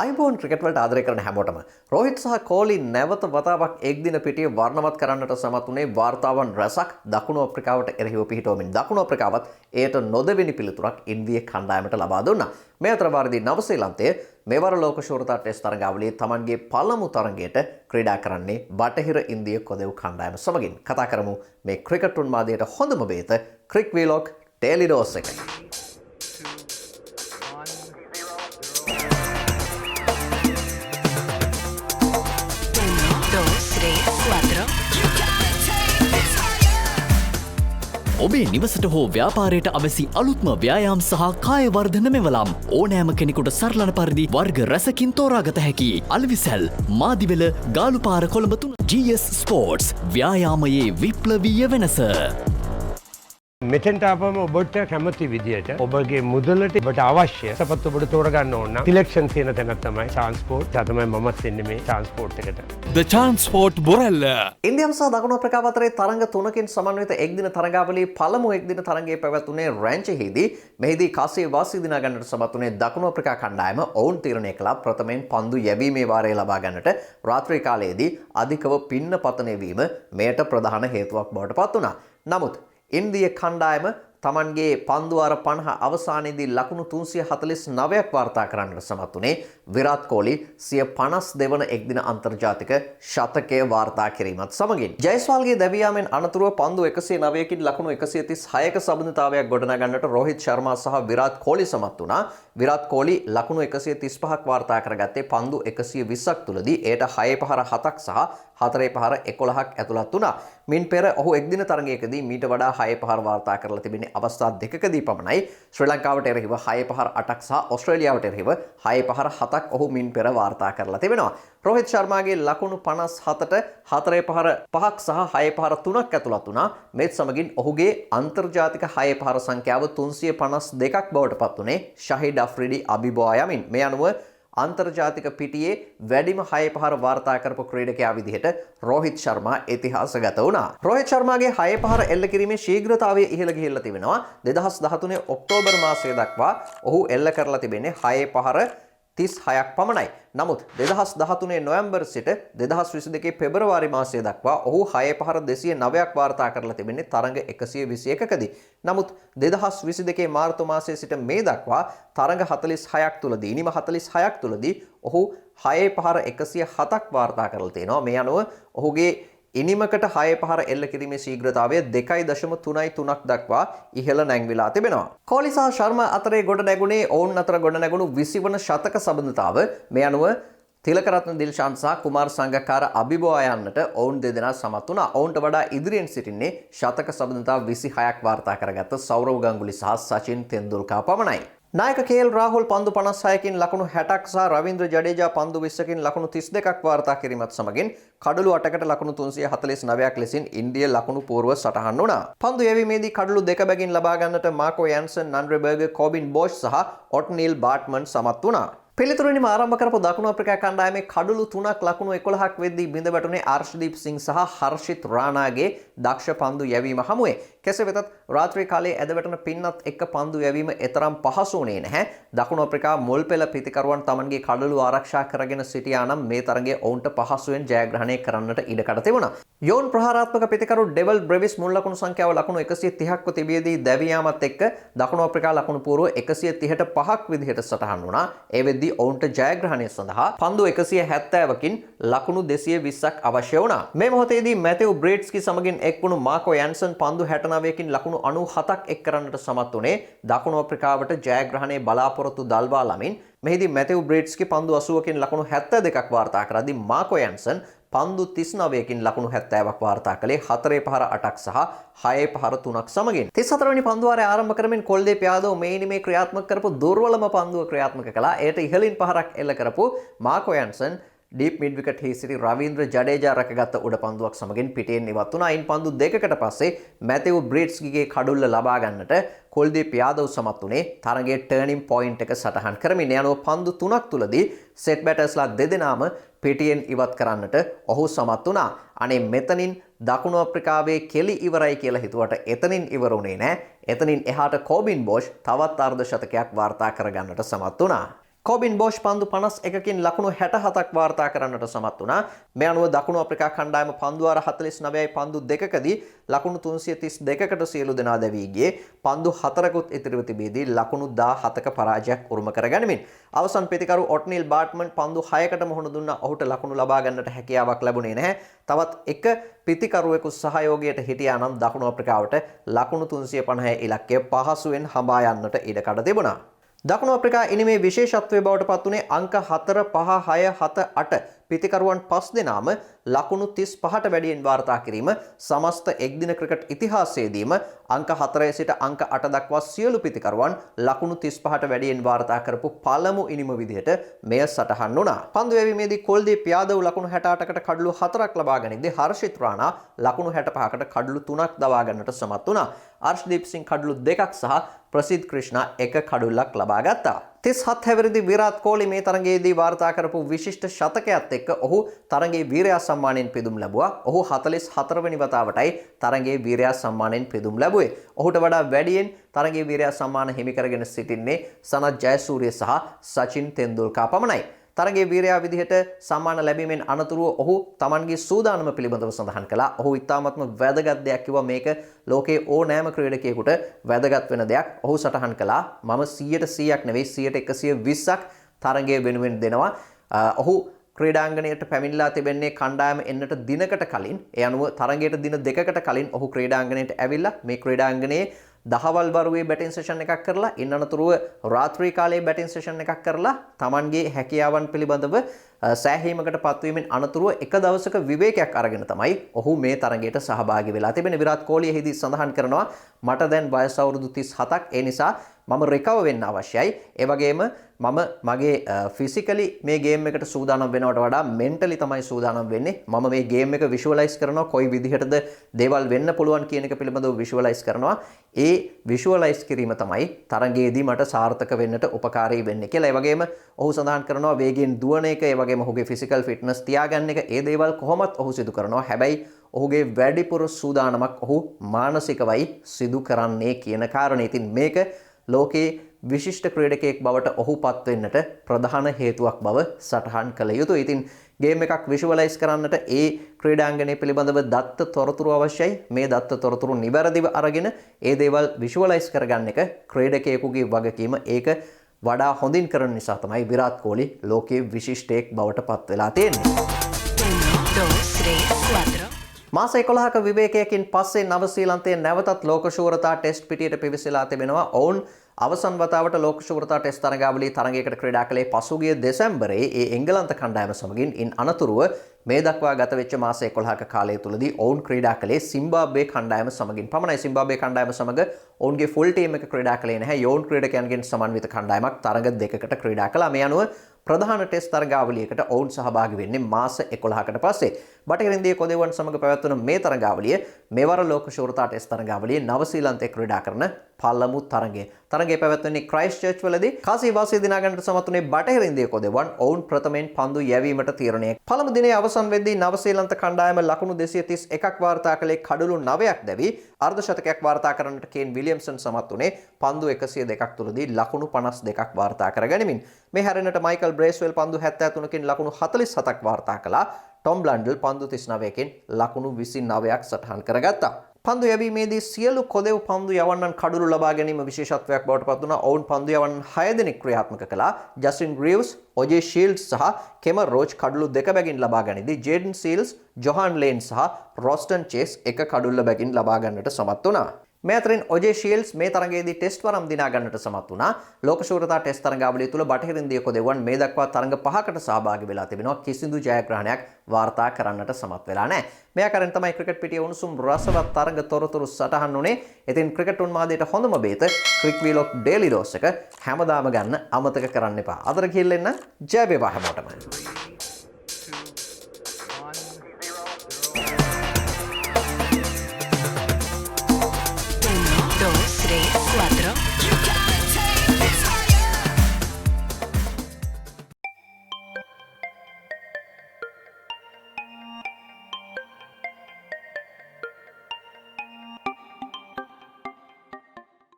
आईबोन cricket वलට ආදරය කරන හැමෝටම රෝහිත් සහ කෝලි නැවත වතාවක් එක්දින පිටියේ වර්ණවත් කරන්නට සමත් වුණේ වාර්තාවන් රැසක් දකුණු අප්‍රිකාවට එරෙහිව පිහිටවමින් දකුණු අප්‍රිකාවත් එයට නොදෙවෙනි පිළිතුරක් ඉන්දිය කණ්ඩායමට ලබා දුන්නා. මේ අතර වාරදී නවසීලන්තය මෙවර ලෝක ශූරතා ටෙස්ට් තරගාවලියේ තමන්ගේ පළමු තරගයට ක්‍රීඩා කරන්නේ බටහිර ඉන්දිය කොදෙව් කණ්ඩායම සමගින්. කතා කරමු මේ ක්‍රිකට් උන්මාදයට හොඳම බේත ක්‍රික් වීලොග් ඩේලි ඩෝස් එක. ඔබේ නිවසට හෝ ව්‍යාපාරයට අවැසි අලුත්ම ව්‍යායාම් සහ කාය වර්ධන මෙවලම් ඕනෑම කෙනෙකුට සරලන පරිදි වර්ග රැසකින් තෝරාගත හැකි අලවිසැල් මාදිවෙල ගාලුපාර කොළඹ 3 GS ස්පෝර්ට්ස් ව්‍යායාමයේ විප්ලවීය වෙනස. මෙතෙන්ට ආපම ඔබට කැමති විදියට ඔබගේ මුදලට ඔබට අවශ්‍ය සපත්තු ඔබට තෝරගන්න ඕන නම් සිලෙක්ෂන් තියෙන තැනක් තමයි ට්‍රාන්ස්පෝර්ට්. ඒ තමයි මමත් එන්නේ මේ ට්‍රාන්ස්පෝර්ට් එකට. The Transport Borella. ඉන්දියාව සහ දකුණු අප්‍රිකාව අතරේ තරඟ තුනකින් සමන්විත එක්දින තරගාවලියේ පළමු එක්දින තරගයේ පැවැතුනේ රැන්චෙහිදී. මෙහිදී කාසිය වාසි දිනා ගන්නට සමත් වුණේ දකුණු අප්‍රිකා කණ්ඩායම. ඔවුන් තීරණය කළා ප්‍රථමයෙන් පන්දු යැවීමේ වාරය ලබා ගන්නට. රාත්‍රී කාලයේදී අධිකව පින්න පතනය වීම මෙයට ප්‍රධාන හේතුවක් බවට පත් වුණා. නමුත් ඉන්දිය කණ්ඩායම තමන්ගේ පන්දුවාර 50 අවසානයේදී ලකුණු 349ක් වාර්තා කරන්නට සමත් වුණේ විරාට් කෝලි සිය 52 වන එක්දින අන්තර්ජාතික ශතකය වාර්තා කිරීමත් සමගින්. ජයස්වාල්ගේ දැවියාමෙන් අනතුරුව පන්දු 109කින් ලකුණු 136ක සබඳතාවයක් ගොඩනගන්නට රෝහිත් ශර්මා සහ විරාට් කෝලි සමත් වුණා. විරාට් කෝලි ලකුණු 135ක් වාර්තා කරගත්තේ පන්දු 120ක් තුලදී. එයට 6 පහර 7ක් සහ 4 පහර 11ක් ඇතුළත් වුණා. මින් පෙර ඔහු එක්දින තරගයකදී මීට වඩා 6 පහර වාර්තා කරලා තිබෙන්නේ අවස්ථා දෙකකදී පමණයි. ශ්‍රී ලංකාවට එරෙහිව 6 පහර 8ක් සහ ඕස්ට්‍රේලියාවට එරෙහිව 6 පහර 7ක් ඔහු මින් පෙර වාර්තා කරලා තිබෙනවා. රෝහිත් ශර්මාගේ ලකුණු 57ට 4 පහර 5ක් සහ 6 පහර 3ක් ඇතුළත් වුණා. මේත් සමගින් ඔහුගේ අන්තර්ජාතික 6 පහර සංඛ්‍යාව 352ක් බවට පත් වුණේ ෂහීඩ් අෆ්රිඩි අබිබෝයා යමින්. මේ අනුව අන්තර්ජාතික පිටියේ වැඩිම 6 පහර වාර්තා කරපු ක්‍රීඩකයා විදිහට රෝහිත් ශර්මා ඉතිහාසගත වුණා. රෝහිත් ශර්මාගේ 6 පහර එල්ල කිරීමේ ශීඝ්‍රතාවය ඉහළ ගිහිල්ලා තිබෙනවා. 2013 ඔක්තෝබර් මාසය දක්වා ඔහු එල්ල කරලා තිබෙන්නේ 6 පහර 36ක් පමණයි. නමුත් 2013 නොවැම්බර් සිට 2022 පෙබරවාරි මාසය දක්වා ඔහු 6 පහර 209ක් වාර්තා කරලා තිබෙන්නේ තරඟ 121කදී. නමුත් 2022 මාර්තු මාසයේ සිට මේ දක්වා තරඟ 46ක් තුලදී ඉනිම 46ක් තුලදී ඔහු 6 පහර 107ක් වාර්තා කරලා තියෙනවා. මේ අනුව ඔහුගේ ඉනිමකට 6 පහර එල්ල කිරීමේ ශීඝ්‍රතාවය 2.33ක් දක්වා ඉහළ නැංවිලා තිබෙනවා. කෝලි සහ ශර්මා අතරේ ගොඩ නැගුණේ ඔවුන් අතර ගොඩ නැගුණු 20 වන ශතක සබඳතාව. මේ අනුව තිලකරත්න දිල්ෂාන් සහ කුමාර් සංගකාර අබිබෝයා යන්නට ඔවුන් දෙදෙනා සමත් වුණා. ඔවුන්ට වඩා ඉදිරියෙන් සිටින්නේ ශතක සබඳතාව 26ක් වාර්තා කරගත්ත සෞරව් ගංගුලි සහ සචින් තෙන්දුල්කර් පමණයි. නායක KL රාහුල් පන්දු 56කින් ලකුණු 60ක් සහ රවීන්ද්‍ර ජඩේජා පන්දු 20කින් ලකුණු 32ක් වාර්තා කිරීමත් සමගින් කඩලු 8කට ලකුණු 349ක් ලෙසින් ඉන්දිය ලකුණු පූර්ව සටහන් වුණා. පන්දු යැවීමේදී කඩලු දෙක බැගින් ලබා ගන්නට මාකෝ යන්සන්, නන්ඩ්‍රෙබර්ග්, කොබින් බෝෂ් සහ ඔට්නීල් බාට්මන් සමත් වුණා. පිළිතුරෙනිම ආරම්භ කරපු දකුණු අප්‍රිකා කණ්ඩායමේ කඩලු 3ක් ලකුණු 11ක් වෙද්දී බිඳ වැටුනේ අර්ෂදීප් සිං සහ හර්ෂිත් රානාගේ දක්ෂ පන්දු යැවීම හමුවේ. කෙසේ වෙතත් රාත්‍රී කාලයේ ඇද වැටෙන පින්නත් එක්ක පන්දු යැවීම එතරම් පහසු වුණේ නැහැ. දකුණු අප්‍රිකා මුල් පෙළ පිතිකරුවන් තමන්ගේ කඩලු ආරක්ෂා කරගෙන සිටියා නම් මේ තරගයේ ඔවුන්ට පහසුවෙන් ජයග්‍රහණය කරන්නට ඉඩකඩ තිබුණා. යෝන් ප්‍රහාරාත්මක පිතිකරු ඩෙවල් බ්‍රෙවිස් මුල් ලකුණු සංඛ්‍යාව ලකුණු 130ක් තිබියදී දැවියාමත් එක්ක දකුණු අප්‍රිකා ලකුණු පූර්ව 130ට 5ක් විදිහට සටහන් වුණා. ඒ වෙද්දී ඔවුන්ට ජයග්‍රහණය සඳහා පන්දු 170කින් ලකුණු 220ක් අවශ්‍ය වුණා. මේ මොහොතේදී මැතිව් බ්‍රේඩ්ස්කි සමගින් එක් වුණු මාකෝ යන්සන් පන්දු 69කින් ලකුණු 97ක් එක් කරන්නට සමත් වුණේ දකුණු අප්‍රිකාවට ජයග්‍රහණයේ බලාපොරොත්තු දල්වා ළමින්. මෙහිදී මැතිව් බ්‍රේඩ්ස්කි පන්දු 80කින් ලකුණු 72ක් වාර්තා කරද්දී මාකෝ යන්සන් පන්දු 39කින් ලකුණු 70ක් වාර්තා කළේ 4 පහර 8ක් සහ 6 පහර 3ක් සමගින්. 34 වෙනි පන්දුවාරය ආරම්භ කරමින් කොල්දීප් යාදව් මේ ඉනිමේ ක්‍රියාත්මක කරපු දුර්වලම පන්දුව ක්‍රියාත්මක කළා. එයට ඉහළින් පහරක් එල්ල කරපු මාකෝ යන්සන් ඩීප් මිඩ් විකට් හි සිටි රවීන්ද්‍ර ජඩේජා රැකගත් උඩ පන්දුවක් සමගින් පිටින් ඉවත් වුණා. අයින් පන්දු දෙකකට පස්සේ මැතිව් බ්‍රීඩ්ස්කිගේ කඩුල්ල ලබා ගන්නට කොල්දීප් යාදව් සමත් වුණේ තරගයේ ටර්නින් පොයින්ට් එක සටහන් කරමින්. ඒ අනුව පන්දු 3ක් තුලදී සෙට් බැටර්ස්ලා දෙදෙනාම පිටියෙන් ඉවත් කරන්නට ඔහු සමත් වුණා. අනේ මෙතනින් දකුණු අප්‍රිකාවේ කෙලි ඉවරයි කියලා හිතුවට එතනින් ඉවර වුණේ නැහැ. එතනින් එහාට කොබින් බෝෂ් තවත් අර්ධ ශතකයක් වාර්තා කරගන්නට සමත් වුණා. කොබින් බෝෂ් පන්දු 51කින් ලකුණු 67ක් වාර්තා කරන්නට සමත් වුණා. මේ අනුව දකුණු අප්‍රිකා කණ්ඩායම පන්දු වාර 49යි පන්දු 2කදී ලකුණු 332කට සියලු දෙනා දැවී ගියේ. පන්දු 4කුත් ඉතිරිව තිබෙදී ලකුණු 17ක පරාජයක් උරුම කරගනිමින් අවසන් ප්‍රතිකරු ඔට්නිල් බාට්මන් පන්දු 6කට මුහුණ දුන්නා. ඔහුට ලකුණු ලබා ගන්නට හැකියාවක් ලැබුණේ නැහැ. තවත් එක පිතිකරුවෙකු සහයෝගයට හිටියා නම් දකුණු අප්‍රිකාවට ලකුණු 350 ඉලක්කය පහසුවෙන් හඹා යන්නට ඉඩකඩ තිබුණා. දකුණු අප්‍රිකා ඉනිමේ විශේෂත්වය බවට පත් වුණේ අංක 4 5 6 7 8 පිතිකරුවන් 5 දෙනාම ලකුණු 35ට වැඩියෙන් වාර්තා කිරීම සමස්ත එක්දින ක්‍රිකට් ඉතිහාසයේදීම අංක 4 සිට අංක 8 දක්වා සියලු පිතිකරුවන් ලකුණු 35ට වැඩියෙන් වාර්තා කරපු පළමු ඉනිම විදිහට මෙය සටහන් වුණා. පන්දු යැවීමේදී කුල්දීප් යාදව් ලකුණු 68කට කඩලු 4ක් ලබා ගනිද්දී හර්ෂිත් රාණා ලකුණු 65කට කඩලු 3ක් දවා ගන්නට සමත් වුණා. අර්ෂ්දීප් සිං කඩලු 2ක් සහ ප්‍රසිද් ක්‍රිෂ්ණා එක කඩුල්ලක් ලබා ගත්තා. 37 හැවිරිදි විරාත් කෝලි මේ තරගයේදී වාර්තා කරපු විශිෂ්ට ශතකයත් එක්ක ඔහු තරගයේ වීරයා සම්මානයෙන් පිදුම් ලැබුවා. ඔහු 44 වෙනි වතාවටයි තරගයේ වීරයා සම්මානයෙන් පිදුම් ලැබුවේ. ඔහුට වඩා වැඩියෙන් තරගයේ වීරයා සම්මාන හිමි කරගෙන සිටින්නේ සනත් ජයසූරිය සහ සචින් තෙන්දුල්කර් පමණයි. තරගයේ වීරයා විදිහට සම්මාන ලැබීමෙන් අනතුරුව ඔහු Tamanගේ සූදානම පිළිබඳව සඳහන් කළා. ඔහු ඉතාමත්ම වැදගත් දෙයක් කිව්වා. මේක ලෝකයේ ඕනෑම ක්‍රීඩකයෙකුට වැදගත් වෙන දෙයක්. ඔහු සටහන් කළා මම 100%ක් නෙවෙයි 120ක් තරගයේ වෙනුවෙන් දෙනවා. ඔහු ක්‍රීඩාංගණයට පැමිණලා තිබෙන්නේ කණ්ඩායම එන්නට දිනකට කලින්. ඒ අනුව තරගයට දින 2කට කලින් ඔහු ක්‍රීඩාංගණයට ඇවිල්ලා මේ ක්‍රීඩාංගණයේ දහවල් වරුවේ බැටින් සෙෂන් එකක් කරලා ඉන් අනතුරුව රාත්‍රී කාලයේ බැටින් සෙෂන් එකක් කරලා Tamanගේ හැකියාවන් පිළිබඳව සෑහීමකට පත්වීමෙන් අනතුරුව එක දවසක විවේකයක් අරගෙන තමයි ඔහු මේ තරගයට සහභාගී වෙලා තිබෙන්නේ. විරාත් කෝලි එහිදී සඳහන් කරනවා මට දැන් වයස අවුරුදු 37ක්. ඒ නිසා මම රිකවර් වෙන්න අවශ්‍යයි. ඒ වගේම මම මගේ ෆිසිකලි මේ ගේම් එකට සූදානම් වෙනවට වඩා මෙන්ටලි තමයි සූදානම් වෙන්නේ. මම මේ ගේම් එක විෂුවලයිස් කරනවා කොයි විදිහටද දේවල් වෙන්න පුළුවන් කියන එක පිළිබඳව විෂුවලයිස් කරනවා. ඒ විෂුවලයිස් කිරීම තමයි තරගයේදී මට සාර්ථක වෙන්නට උපකාරී වෙන්නේ කියලා. ඒ වගේම ඔහු සඳහන් කරනවා වේගයෙන් දුවන එක, ඒ වගේම ඔහුගේ ෆිසිකල් ෆිට්නස් තියාගන්න එක, ඒ දේවල් කොහොමත් ඔහු සිදු කරනවා. හැබැයි ඔහුගේ වැඩිපුර සූදානමක් ඔහු මානසිකවයි සිදු කරන්නේ කියන කාරණේ. ඉතින් මේක ලෝකයේ විශිෂ්ට ක්‍රීඩකයෙක් බවට ඔහු පත් වෙන්නට ප්‍රධාන හේතුවක් බව සටහන් කළ යුතුයි. ඉතින් ගේම් එකක් විෂුවලයිස් කරන්නට ඒ ක්‍රීඩාංගණය පිළිබඳව දත්ත තොරතුරු අවශ්‍යයි. මේ දත්ත තොරතුරු නිවැරදිව අරගෙන ඒ දේවල් විෂුවලයිස් කරගන්න එක ක්‍රීඩකයෙකුගේ වගකීම. ඒක වඩා හොඳින් කරන නිසා තමයි විරාත් කෝලි ලෝකයේ විශිෂ්ටයෙක් බවට පත් වෙලා තියෙන්නේ. මාස 11ක විවේකයකින් පස්සේ නවසීලන්තයේ නැවතත් ලෝක ශූරතා ටෙස්ට් පිටියට පිවිසලා තිබෙනවා. ඔවුන් අවසන් වතාවට ලෝක ශූරතා ටෙස්ට් තරගාවලියේ තරගයකට ක්‍රීඩා කළේ පසුගිය දෙසැම්බරයේ ඒ එංගලන්ත කණ්ඩායම සමගින්. ඉන් අනතුරුව මේ දක්වා ගත වෙච්ච මාස 11ක කාලය තුලදී ඔවුන් ක්‍රීඩා කළේ සිම්බාබ්වේ කණ්ඩායම සමගින් පමණයි. සිම්බාබ්වේ කණ්ඩායම සමග ඔවුන්ගේ ෆුල් ටීම් එක ක්‍රීඩා කළේ නැහැ. යෝන් ක්‍රීඩකයන්ගෙන් සමන්විත කණ්ඩායමක් තරග දෙකකට ක්‍රීඩා කළා. මේ අනුව ප්‍රධාන ටෙස්ට් තරගාවලියකට ඔවුන් සහභාගී වෙන්නේ මාස 11කට පස්සේ. බටහිර ඉන්දිය කොදෙවන් සමග පැවැත්වුණු මේ තරගාවලිය මෙවර ලෝක ශූරතා ටෙස්ට් තරගාවලියේ නවසීලන්තයේ ක්‍රීඩා කරන පළමු තරගය. තරගය පැවැත්වෙන්නේ ක්‍රයිස්ට් චර්ච් වලදී. කාසී වාසිය දිනා ගන්නට සමත් වුණේ බටහිර ඉන්දිය කොදෙවන්. ඔවුන් ප්‍රථමයෙන් පන්දු යැවීමට තීරණය. පළමු දිනේ අවසන් වෙද්දී නවසීලන්ත කණ්ඩායම ලකුණු 231ක් වාර්තා කළේ කඩලු 9ක් දැවි අර්ධශතකයක් වාර්තා කරන්නට කේන් විලියම්සන් සමත් වුණේ පන්දු 102ක් තුලදී ලකුණු 52ක් වාර්තා කරගනිමින්. මේ හැරෙන්නට මයිකල් බ්‍රේස්වෙල් පන්දු 73කින් ලකුණු 47ක් වාර්තා කළා. ටොම් බ්ලන්ඩල් පන්දු 39කින් ලකුණු 29ක් සටහන් කරගත්තා. පන්දු යැවීමේදී සියලු කොදෙව් පන්දු යවන්නන් කඩුළු ලබා ගැනීම විශේෂත්වයක් බවට පත් වුණා. ඔවුන් පන්දු යවන්නන් 6 දෙනෙක් ක්‍රියාත්මක කළා. ජස්ටින් ග්‍රීව්ස්, ඔජේ ෂීල්ඩ්ස් සහ කෙමර් රෝච් කඩුළු 2 බැගින් ලබා ගනිද්දී ජේඩන් සීල්ස්, ජොහන් ලේන් සහ රොස්ටන් චේස් 1 කඩුල්ල බැගින් ලබා ගන්නට සමත් වුණා. මේ අතරින් ඔජේ ෂීල්ඩ්ස් මේ තරගයේදී ටෙස්ට් වරම් දිනා ගන්නට සමත් වුණා. ලෝක ශූරතා ටෙස්ට් තරගාවලිය තුල බටහිර ඉන්දිය කොදෙවන් මේ දක්වා තරග 5කට සහභාගී වෙලා තිබෙනවා. කිසිදු ජයග්‍රහණයක් වාර්තා කරන්නට සමත් වෙලා නැහැ. මේ ආකාරයෙන් තමයි ක්‍රිකට් පිටියේ උණුසුම් රසවත් තරග තොරතුරු සටහන් උනේ. ඉතින් ක්‍රිකට් උන්මාදයට හොඳම බේත ක්‍රික් වීලොක් ඩේලි ඩෝස් එක හැමදාම ගන්න අමතක කරන්න එපා. අදට ගිහින් එන්න ජය වේවා හැමෝටම.